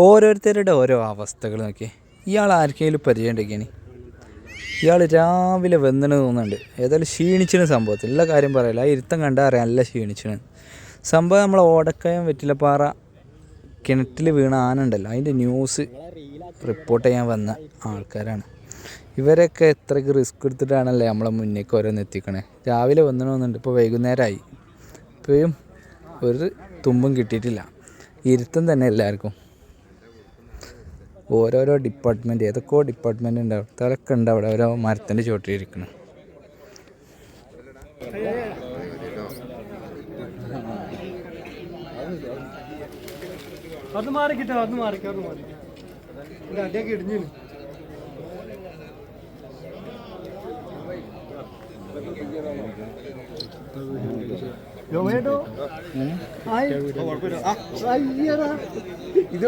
ഓരോരുത്തരുടെ ഓരോ അവസ്ഥകൾ നോക്കി. ഇയാൾ ആർക്കെങ്കിലും പരിചയം ഉണ്ടെങ്കിൽ ഇയാൾ രാവിലെ വന്നിട്ട് തോന്നുന്നുണ്ട്. ഏതായാലും ക്ഷീണിച്ചിന് സംഭവത്തിൽ എല്ലാ കാര്യം പറയില്ല. ആ ഇരുത്തം കണ്ടാൽ അറിയാം നല്ല ക്ഷീണിച്ചിന് സംഭവം. നമ്മളെ ഓടക്കയം വെറ്റിലപ്പാറ കിണറ്റിൽ വീണ ആനുണ്ടല്ലോ, അതിൻ്റെ ന്യൂസ് റിപ്പോർട്ട് ചെയ്യാൻ വന്ന ആൾക്കാരാണ് ഇവരൊക്കെ. എത്രയ്ക്ക് റിസ്ക് എടുത്തിട്ടാണല്ലേ നമ്മളെ മുന്നേക്ക് ഓരോന്ന് എത്തിക്കണേ. രാവിലെ വന്നിട്ട് ഇപ്പോൾ വൈകുന്നേരമായി, ഇപ്പോഴും ഒരു തുമ്പും കിട്ടിയിട്ടില്ല. ഇരുത്തം തന്നെ എല്ലാവർക്കും. ഓരോരോ ഡിപ്പാർട്ട്മെൻറ്റ്, ഏതൊക്കെയോ ഡിപ്പാർട്ട്മെൻറ്റ് ഉണ്ട്, അവിടുത്തെ ഉണ്ട് അവിടെ ഓരോ മരത്തിൻ്റെ ചുവട്ടിലിരിക്കണം. അത് മാറിക്കിട്ടോ, അത് മാറിക്കോ, അത് മാറി അടിയൊക്കെ ഇടിഞ്ഞു. ഇത്